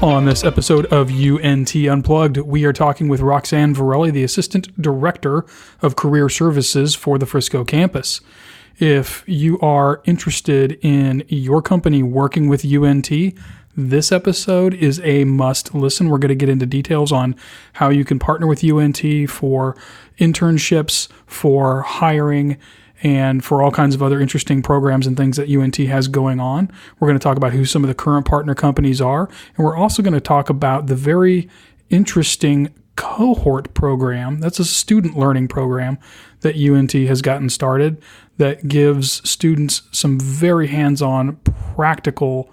On this episode of UNT Unplugged, we are talking with Roxanne Verrelli, the Assistant Director of Career Services for the Frisco campus. If you are interested in your company working with UNT, this episode is a must listen. We're going to get into details on how you can partner with UNT for internships, for hiring, and for all kinds of other interesting programs and things that UNT has going on. We're going to talk about who some of the current partner companies are, and we're also going to talk about the very interesting Cohort Program. That's a student learning program that UNT has gotten started that gives students some very hands-on, practical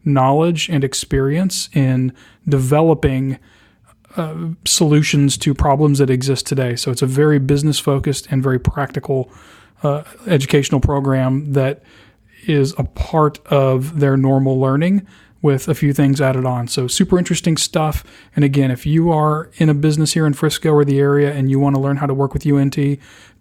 knowledge and experience in developing solutions to problems that exist today. So it's a very business-focused and very practical educational program that is a part of their normal learning with a few things added on. So super interesting stuff. And again, if you are in a business here in Frisco or the area and you want to learn how to work with UNT,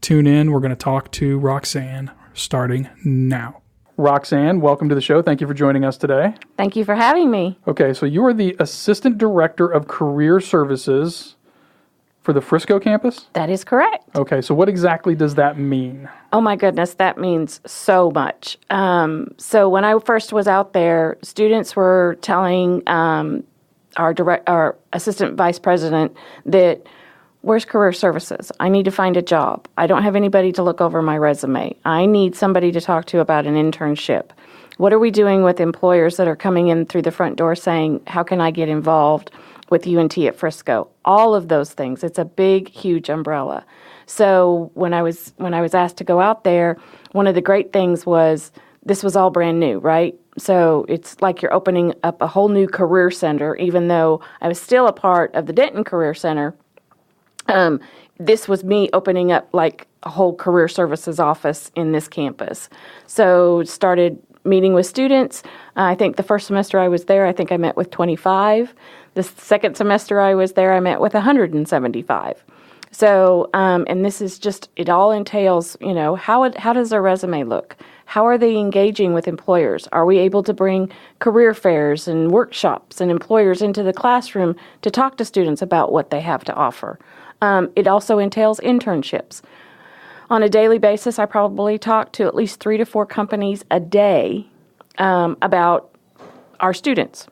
tune in. We're going to talk to Roxanne starting now. Roxanne, welcome to the show. Thank you for joining us today. Thank you for having me. Okay, so you are the Assistant Director of Career Services for the Frisco campus? That is correct. Okay, so what exactly does that mean? Oh my goodness, that means so much. So when I first was out there, students were telling our assistant vice president that, where's career services? I need to find a job. I don't have anybody to look over my resume. I need somebody to talk to about an internship. What are we doing with employers that are coming in through the front door saying, how can I get involved with UNT at Frisco? All of those things. It's a big, huge umbrella. So when I was asked to go out there, one of the great things was this was all brand new, right? So it's like you're opening up a whole new career center, even though I was still a part of the Denton Career Center. This was me opening up like a whole career services office in this campus. So started meeting with students. I think the first semester I was there, I think I met with 25. The second semester I was there, I met with 175. So, and this is just, it all entails, how does their resume look? How are they engaging with employers? Are we able to bring career fairs and workshops and employers into the classroom to talk to students about what they have to offer? It also entails internships. On a daily basis, I probably talk to at least 3 to 4 companies a day about our students.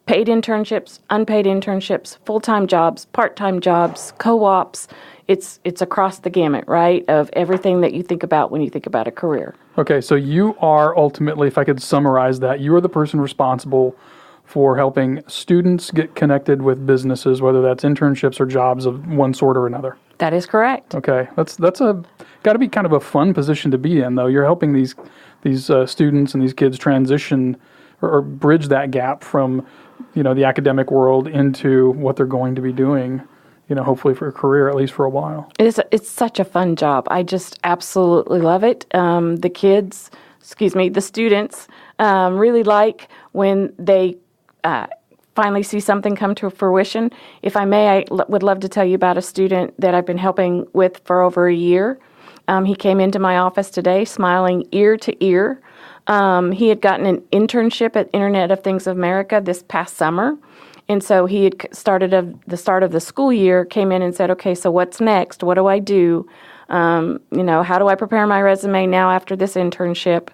Paid internships, unpaid internships, full-time jobs, part-time jobs, co-ops. It's across the gamut, right, of everything that you think about when you think about a career. Okay, so you are ultimately, if I could summarize that, you are the person responsible for helping students get connected with businesses, whether that's internships or jobs of one sort or another. That is correct. Okay, that's got to be kind of a fun position to be in, though. You're helping these students and these kids transition or bridge that gap from the academic world into what they're going to be doing, hopefully for a career, at least for a while. It's such a fun job. I just absolutely love it. The students really like when they finally see something come to fruition. If I may, I would love to tell you about a student that I've been helping with for over a year. He came into my office today smiling ear to ear. He had gotten an internship at Internet of Things of America this past summer. And so he had started at the start of the school year, came in and said, okay, so what's next? What do I do? How do I prepare my resume now after this internship?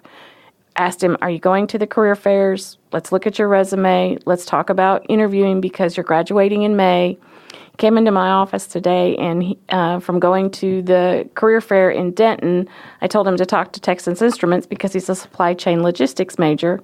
Asked him, are you going to the career fairs? Let's look at your resume. Let's talk about interviewing because you're graduating in May. Came into my office today, and from going to the career fair in Denton, I told him to talk to Texas Instruments because he's a supply chain logistics major.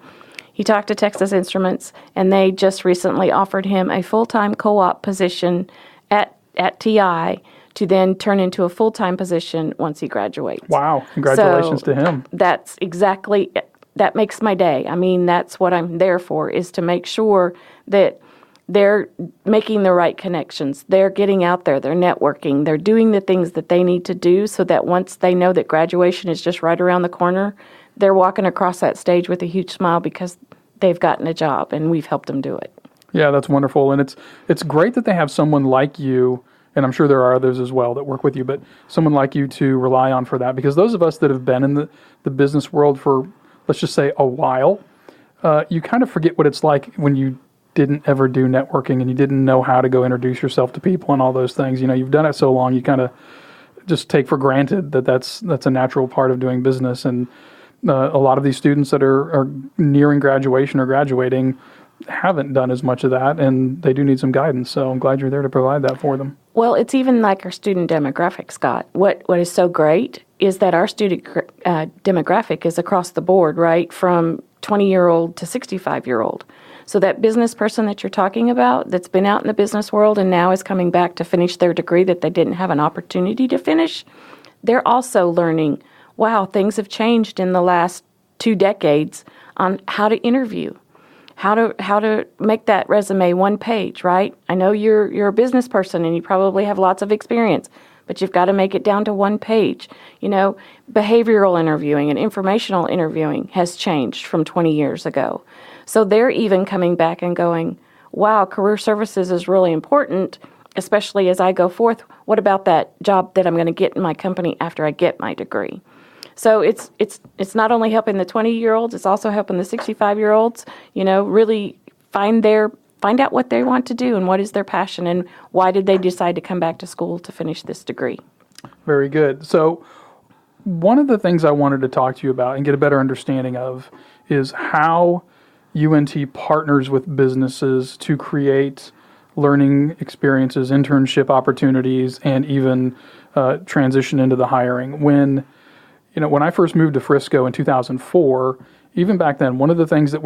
He talked to Texas Instruments, and they just recently offered him a full-time co-op position at TI to then turn into a full-time position once he graduates. Wow. Congratulations to him. That's exactly, that makes my day. I mean, that's what I'm there for, is to make sure that they're making the right connections. They're getting out there. They're networking. They're doing the things that they need to do so that once they know that graduation is just right around the corner, they're walking across that stage with a huge smile because they've gotten a job and we've helped them do it. Yeah, that's wonderful. And it's great that they have someone like you, and I'm sure there are others as well that work with you, but someone like you to rely on for that. Because those of us that have been in the business world for, let's just say, a while, you kind of forget what it's like when you didn't ever do networking and you didn't know how to go introduce yourself to people and all those things. You've done it so long, you kind of just take for granted that that's a natural part of doing business. And a lot of these students that are nearing graduation or graduating haven't done as much of that, and they do need some guidance. So I'm glad you're there to provide that for them. Well, it's even like our student demographic, Scott. What is so great is that our student demographic is across the board, right, from 20-year-old to 65-year-old. So that business person that you're talking about that's been out in the business world and now is coming back to finish their degree that they didn't have an opportunity to finish, they're also learning, wow, things have changed in the last 2 decades on how to interview, how to make that resume one page, right? I know you're a business person and you probably have lots of experience, but you've got to make it down to one page. Behavioral interviewing and informational interviewing has changed from 20 years ago. So they're even coming back and going, wow, career services is really important, especially as I go forth. What about that job that I'm going to get in my company after I get my degree? So it's not only helping the 20-year-olds, it's also helping the 65-year-olds, really find out what they want to do and what is their passion and why did they decide to come back to school to finish this degree. Very good. So one of the things I wanted to talk to you about and get a better understanding of is how UNT partners with businesses to create learning experiences, internship opportunities, and even transition into the hiring. When I first moved to Frisco in 2004, even back then, one of the things that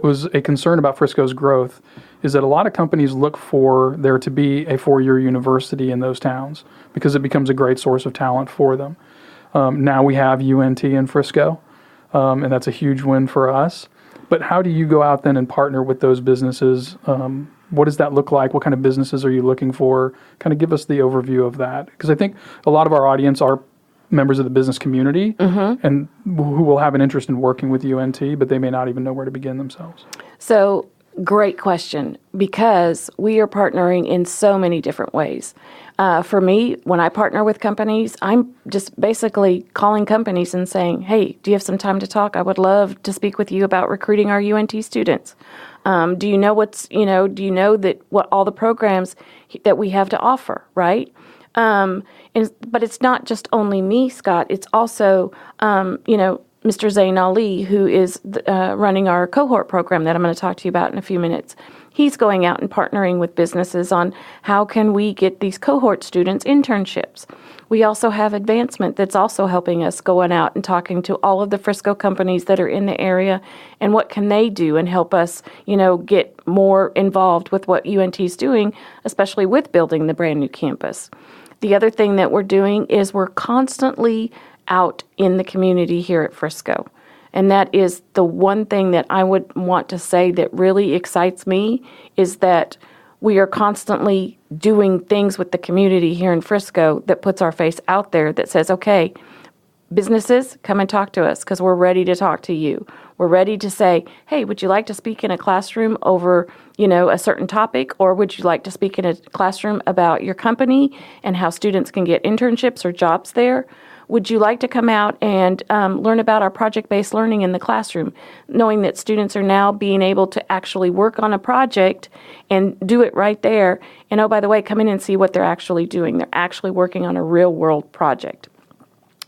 was a concern about Frisco's growth is that a lot of companies look for there to be a 4-year university in those towns because it becomes a great source of talent for them. Now we have UNT in Frisco, and that's a huge win for us. But how do you go out then and partner with those businesses? What does that look like? What kind of businesses are you looking for? Kind of give us the overview of that. Because I think a lot of our audience are members of the business community and who will have an interest in working with UNT, but they may not even know where to begin themselves. So, great question, because we are partnering in so many different ways. For me, when I partner with companies, I'm just basically calling companies and saying, hey, do you have some time to talk? I would love to speak with you about recruiting our UNT students. Do you know that what all the programs that we have to offer, right? But it's not just only me, Scott. It's also, Mr. Zain Ali, who is running our Cohort Program that I'm going to talk to you about in a few minutes. He's going out and partnering with businesses on how can we get these cohort students internships. We also have Advancement that's also helping us going out and talking to all of the Frisco companies that are in the area and what can they do and help us, get more involved with what UNT is doing, especially with building the brand new campus. The other thing that we're doing is we're constantly out in the community here at Frisco. And that is the one thing that I would want to say that really excites me is that we are constantly doing things with the community here in Frisco that puts our face out there that says, okay, businesses, come and talk to us because we're ready to talk to you. We're ready to say, hey, would you like to speak in a classroom over, a certain topic, or would you like to speak in a classroom about your company and how students can get internships or jobs there? Would you like to come out and learn about our project-based learning in the classroom, knowing that students are now being able to actually work on a project and do it right there? And oh, by the way, come in and see what they're actually doing. They're actually working on a real-world project.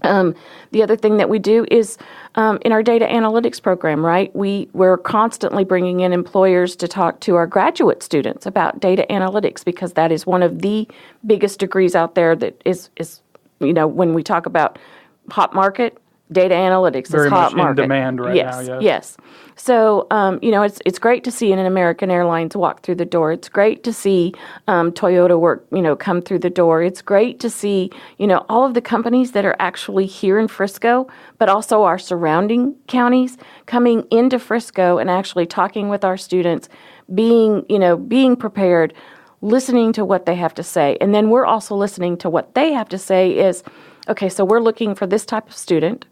The other thing that we do is in our data analytics program, right? We're constantly bringing in employers to talk to our graduate students about data analytics because that is one of the biggest degrees out there that is when we talk about hot market, data analytics Very is hot much market. in demand right now, Yes. So, it's great to see an American Airlines walk through the door. It's great to see Toyota work, come through the door. It's great to see, all of the companies that are actually here in Frisco, but also our surrounding counties coming into Frisco and actually talking with our students, being prepared, listening to what they have to say. And then we're also listening to what they have to say is, okay, so we're looking for this type of student.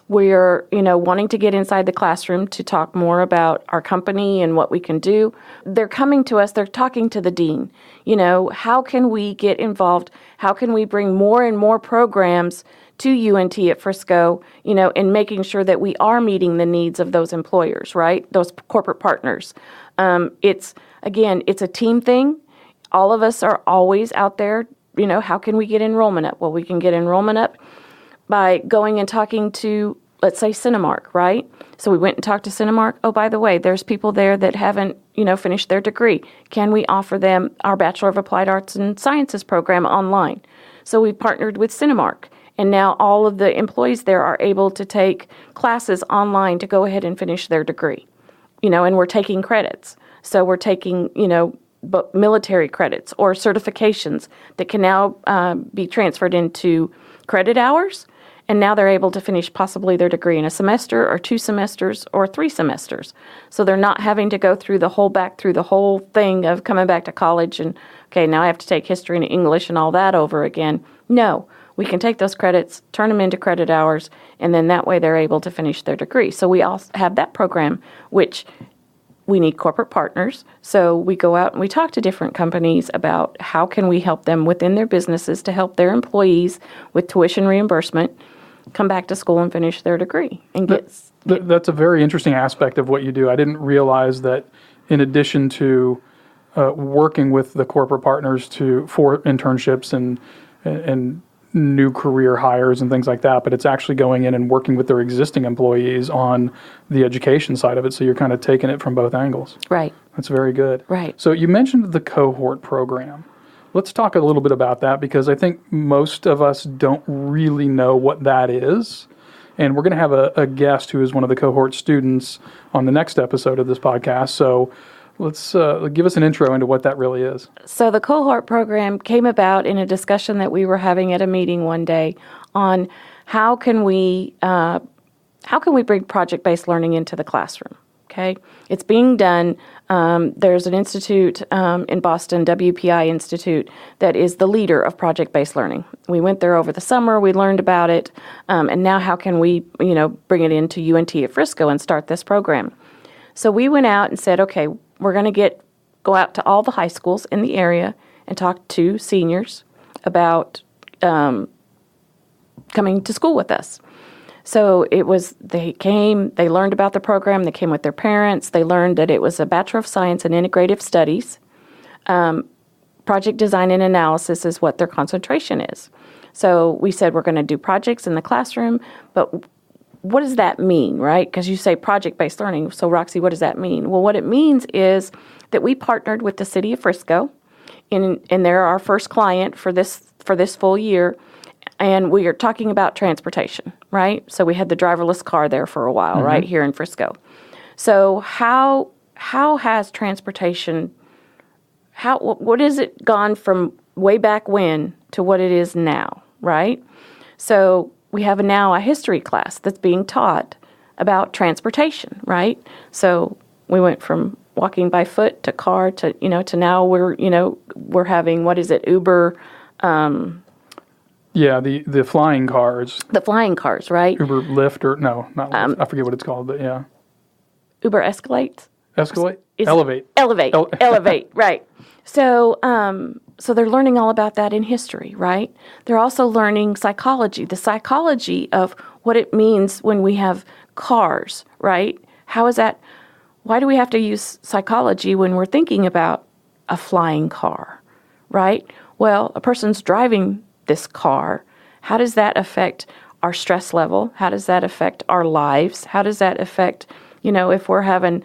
We're, wanting to get inside the classroom to talk more about our company and what we can do. They're coming to us, they're talking to the dean. How can we get involved? How can we bring more and more programs to UNT at Frisco, and making sure that we are meeting the needs of those employers, right? Those corporate partners. It's a team thing. All of us are always out there. How can we get enrollment up? Well, we can get enrollment up by going and talking to, let's say, Cinemark, right? So we went and talked to Cinemark. Oh, by the way, there's people there that haven't, finished their degree. Can we offer them our Bachelor of Applied Arts and Sciences program online? So we partnered with Cinemark, and now all of the employees there are able to take classes online to go ahead and finish their degree, and we're taking credits. So we're taking, military credits or certifications that can now be transferred into credit hours, and now they're able to finish possibly their degree in a semester or 2 semesters or 3 semesters. So they're not having to go through the whole thing of coming back to college and, okay, now I have to take history and English and all that over again. No, we can take those credits, turn them into credit hours, and then that way they're able to finish their degree. So we also have that program, which we need corporate partners. So we go out and we talk to different companies about how can we help them within their businesses to help their employees with tuition reimbursement come back to school and finish their degree. And that's a very interesting aspect of what you do. I didn't realize that in addition to working with the corporate partners for internships and new career hires and things like that, but it's actually going in and working with their existing employees on the education side of it. So you're kind of taking it from both angles. Right. That's very good. Right. So you mentioned the Cohort Program. Let's talk a little bit about that, because I think most of us don't really know what that is. And we're going to have a guest who is one of the Cohort students on the next episode of this podcast. So let's give us an intro into what that really is. So the Cohort Program came about in a discussion that we were having at a meeting one day on how can we bring project-based learning into the classroom. Okay, it's being done. There's an institute in Boston, WPI Institute, that is the leader of project-based learning. We went there over the summer. We learned about it, and now how can we, bring it into UNT at Frisco and start this program? So we went out and said, okay, we're going to go out to all the high schools in the area and talk to seniors about coming to school with us. So they came, they learned about the program, they came with their parents, they learned that it was a Bachelor of Science in Integrative Studies. Project design and analysis is what their concentration is. So we said we're going to do projects in the classroom, but what does that mean, right? Because you say project-based learning. So Roxy, what does that mean? Well, what it means is that we partnered with the city of Frisco, and they're our first client for this full year. And we are talking about transportation, right? So we had the driverless car there for a while, right, here in Frisco. So how has transportation, what has it gone from way back when to what it is now, right? So we have now a history class that's being taught about transportation, right? So we went from walking by foot to car to now we're having, what is it, Uber, yeah, the flying cars. The flying cars, right? Uber Lyft or no, not Lyft. I forget what it's called, but yeah. Uber Escalate? Elevate. Elevate, right. So so they're learning all about that in history, right? They're also learning the psychology of what it means when we have cars, right? Why do we have to use psychology when we're thinking about a flying car, right? Well, a person's driving this car. How does that affect our stress level? How does that affect our lives? How does that affect, if we're having,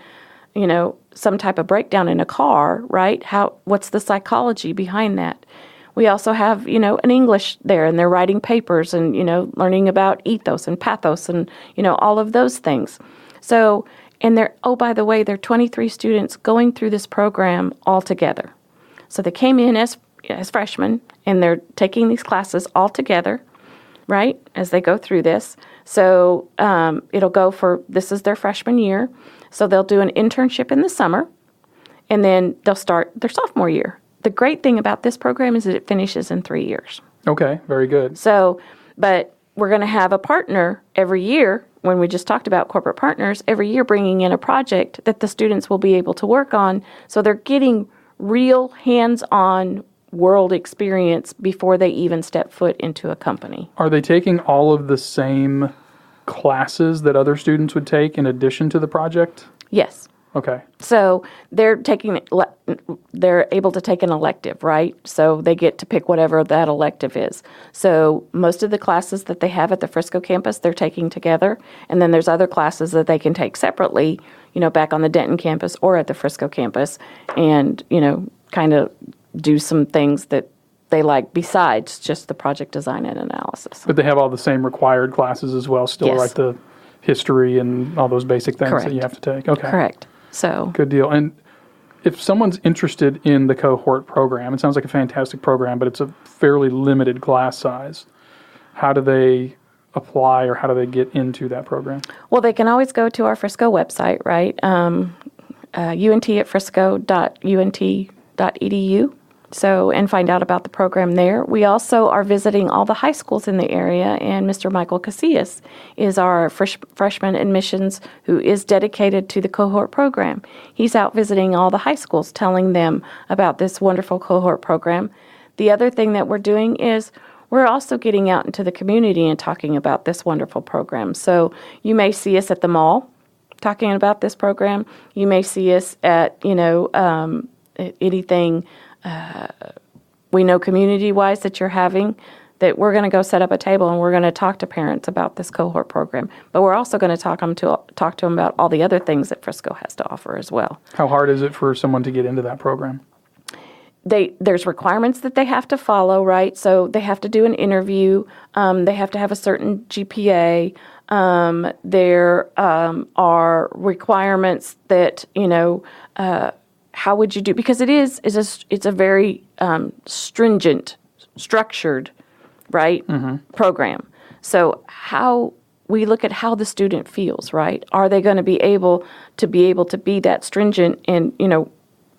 some type of breakdown in a car, right? What's the psychology behind that? We also have, an English there, and they're writing papers and, learning about ethos and pathos and, all of those things. So, and by the way, there are 23 students going through this program all together. So they came in as freshmen, and they're taking these classes all together, right, as they go through this. So this is their freshman year. So they'll do an internship in the summer, and then they'll start their sophomore year. The great thing about this program is that it finishes in 3 years. Okay, very good. So, but we're going to have a partner every year, when we just talked about corporate partners, every year bringing in a project that the students will be able to work on. So they're getting real hands-on world experience before they even step foot into a company. Are they taking all of the same classes that other students would take in addition to the project? Yes. Okay. So they're able to take an elective, right? So they get to pick whatever that elective is. So most of the classes that they have at the Frisco campus, they're taking together. And then there's other classes that they can take separately, back on the Denton campus or at the Frisco campus and, kind of do some things that they like besides just the project design and analysis. But they have all the same required classes as well, still, Yes. like the history and all those basic things Correct. that you have to take. Okay. Correct. So Good deal. And if someone's interested in the Cohort program, it sounds like a fantastic program, but it's a fairly limited class size. How do they apply or how do they get into that program? Well, they can always go to our Frisco website, right? unt@frisco.unt.edu. So, and find out about the program there. We also are visiting all the high schools in the area, and Mr. Michael Casillas is our freshman admissions who is dedicated to the Cohort program. He's out visiting all the high schools, telling them about this wonderful Cohort program. The other thing that we're doing is we're also getting out into the community and talking about this wonderful program. So you may see us at the mall talking about this program. You may see us at, anything we know community-wise that you're having, that we're going to go set up a table and we're going to talk to parents about this Cohort program. But we're also going to talk to them about all the other things that Frisco has to offer as well. How hard is it for someone to get into that program? There's requirements that they have to follow, right? So they have to do an interview. They have to have a certain GPA. There are requirements that, how would you do? Because it's a very stringent, structured, right, program. So how we look at how the student feels, right? Are they going to be able to be that stringent? And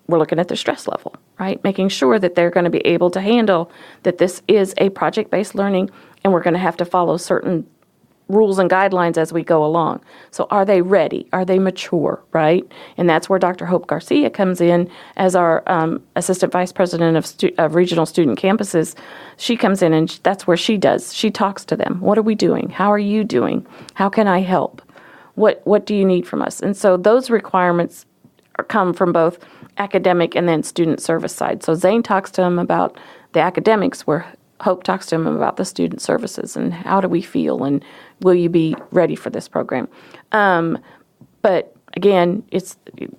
we're looking at their stress level, right? Making sure that they're going to be able to handle that this is a project-based learning, and we're going to have to follow certain rules and guidelines as we go along. So are they ready? Are they mature, right? And that's where Dr. Hope Garcia comes in as our Assistant Vice President of Regional Student Campuses. She comes in and that's where she does. She talks to them. What are we doing? How are you doing? How can I help? What do you need from us? And so those requirements come from both academic and then student service side. So Zane talks to them about the academics, where Hope talks to them about the student services and how do we feel and will you be ready for this program. But again,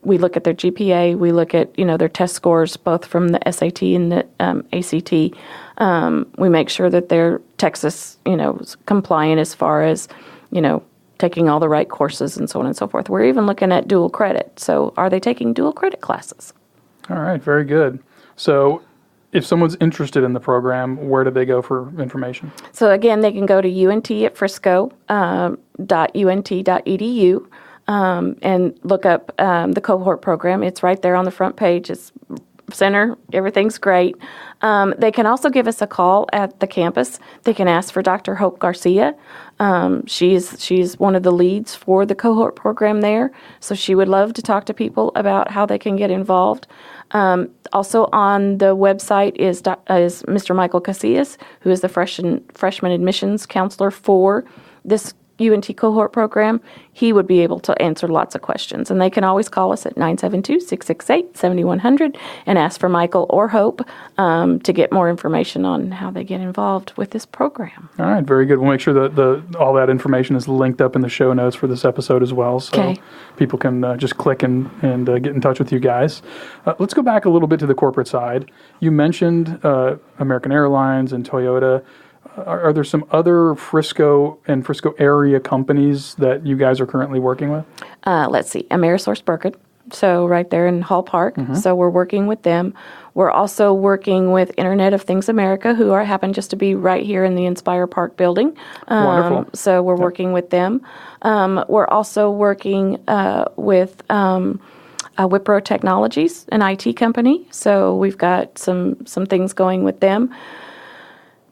we look at their GPA, we look at their test scores both from the SAT and the ACT. We make sure that they're Texas compliant as far as taking all the right courses and so on and so forth. We're even looking at dual credit. So are they taking dual credit classes? All right, very good. So if someone's interested in the program, where do they go for information? So again, they can go to unt@frisco.unt.edu and look up the Cohort program. It's right there on the front page. It's center. Everything's great. They can also give us a call at the campus. They can ask for Dr. Hope Garcia. She's one of the leads for the Cohort program there, so she would love to talk to people about how they can get involved. Also on the website is Mr. Michael Casillas, who is the freshman admissions counselor for this UNT Cohort program. He would be able to answer lots of questions. And they can always call us at 972-668-7100 and ask for Michael or Hope to get more information on how they get involved with this program. All right, very good. We'll make sure that all that information is linked up in the show notes for this episode as well, so people can just click and get in touch with you guys. Let's go back a little bit to the corporate side. You mentioned American Airlines and Toyota. Are there some other Frisco and Frisco area companies that you guys are currently working with? Let's see. AmerisourceBergen, so right there in Hall Park. Mm-hmm. So we're working with them. We're also working with Internet of Things America, who happen just to be right here in the Inspire Park building. Wonderful. So we're working with them. We're also working with Wipro Technologies, an IT company. So we've got some things going with them.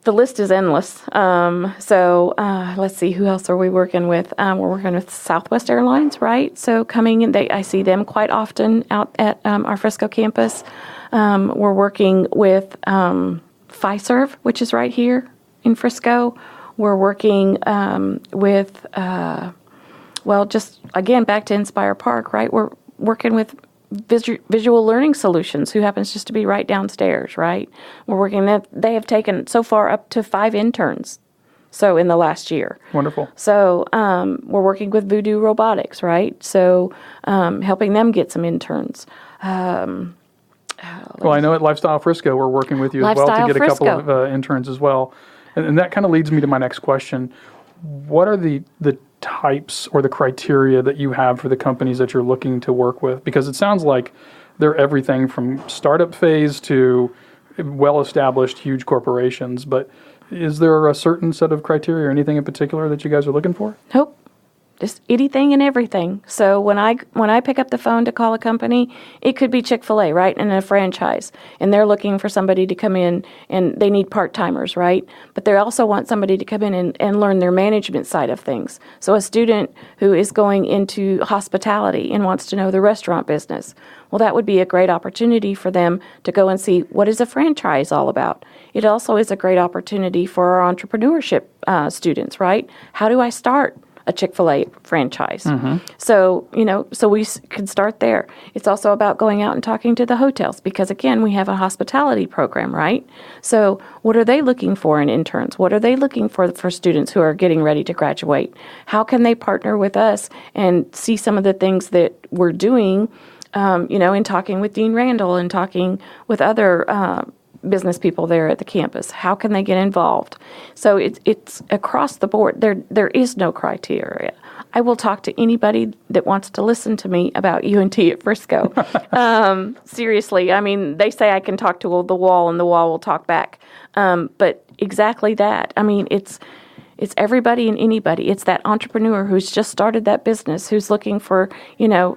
the list is endless. Let's see, who else are we working with? We're working with Southwest Airlines, right? So coming in, I see them quite often out at our Frisco campus. We're working with Fiserv, which is right here in Frisco. We're working with, just again, back to Inspire Park, right? We're working with Visual Learning Solutions, who happens just to be right downstairs, right? We're working that they have taken so far up to 5 interns, so in the last year. Wonderful. So we're working with Voodoo Robotics, right? So helping them get some interns. Well, I know at Lifestyle Frisco we're working with you as well to get a couple of interns as well. And that kind of leads me to my next question. What are the types or the criteria that you have for the companies that you're looking to work with? Because it sounds like they're everything from startup phase to well-established huge corporations. But is there a certain set of criteria or anything in particular that you guys are looking for? Nope. Just anything and everything. So when I pick up the phone to call a company, it could be Chick-fil-A, right, and a franchise, and they're looking for somebody to come in, and they need part-timers, right? But they also want somebody to come in and learn their management side of things. So a student who is going into hospitality and wants to know the restaurant business, well, that would be a great opportunity for them to go and see what is a franchise all about. It also is a great opportunity for our entrepreneurship students, right? How do I start a Chick-fil-A franchise? So we can start there. It's also about going out and talking to the hotels because, again, we have a hospitality program, right? So what are they looking for in interns? What are they looking for students who are getting ready to graduate? How can they partner with us and see some of the things that we're doing, in talking with Dean Randall and talking with other business people there at the campus? How can they get involved? So it's across the board. There is no criteria. I will talk to anybody that wants to listen to me about UNT at Frisco. Seriously, I mean, they say I can talk to the wall and the wall will talk back. But exactly that. I mean, it's everybody and anybody. It's that entrepreneur who's just started that business, who's looking for,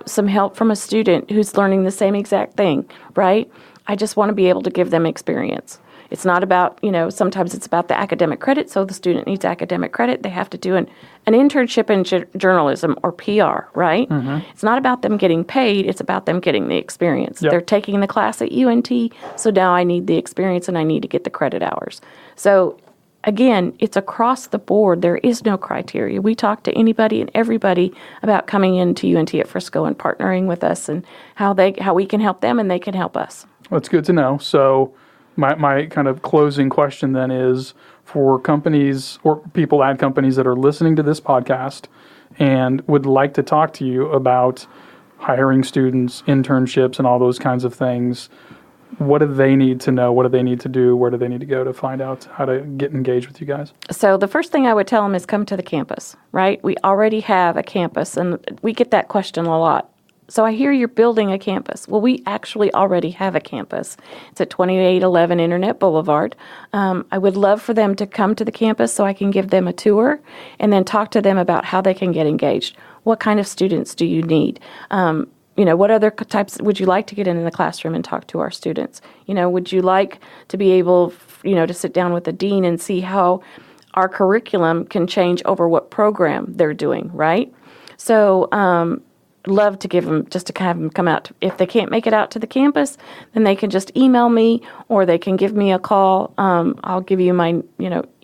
some help from a student who's learning the same exact thing, right? I just want to be able to give them experience. It's not about, sometimes it's about the academic credit, so the student needs academic credit. They have to do an internship in journalism or PR, right? It's not about them getting paid. It's about them getting the experience. Yep. They're taking the class at UNT, so now I need the experience and I need to get the credit hours. So, again, it's across the board. There is no criteria. We talk to anybody and everybody about coming into UNT at Frisco and partnering with us and how we can help them and they can help us. Well, that's good to know. So my kind of closing question then is for companies or people at companies that are listening to this podcast and would like to talk to you about hiring students, internships, and all those kinds of things, what do they need to know? What do they need to do? Where do they need to go to find out how to get engaged with you guys? So the first thing I would tell them is come to the campus, right? We already have a campus, and we get that question a lot. So I hear you're building a campus. Well, we actually already have a campus. It's at 2811 Internet Boulevard. I would love for them to come to the campus so I can give them a tour and then talk to them about how they can get engaged. What kind of students do you need? What other types would you like to get in the classroom and talk to our students? Would you like to be able, to sit down with the dean and see how our curriculum can change over what program they're doing, right? So, love to give them, just to have them come out. If they can't make it out to the campus, then they can just email me or they can give me a call. I'll give you my,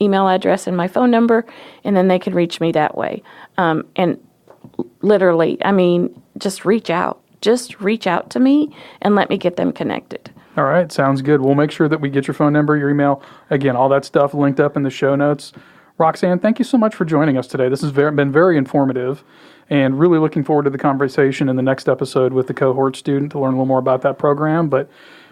email address and my phone number, and then they can reach me that way. And literally, just reach out. Just reach out to me and let me get them connected. All right. Sounds good. We'll make sure that we get your phone number, your email, again, all that stuff linked up in the show notes. Roxanne, thank you so much for joining us today. This has been very informative and really looking forward to the conversation in the next episode with the cohort student to learn a little more about that program. But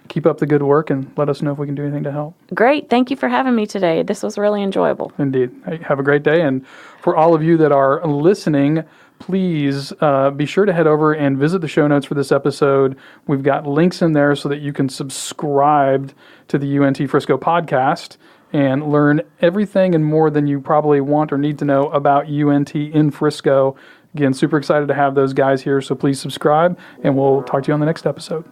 keep up the good work and let us know if we can do anything to help. Great. Thank you for having me today. This was really enjoyable. Indeed. Hey, have a great day. And for all of you that are listening, please be sure to head over and visit the show notes for this episode. We've got links in there so that you can subscribe to the UNT Frisco podcast and learn everything and more than you probably want or need to know about UNT in Frisco. Again, super excited to have those guys here, so please subscribe, and we'll talk to you on the next episode.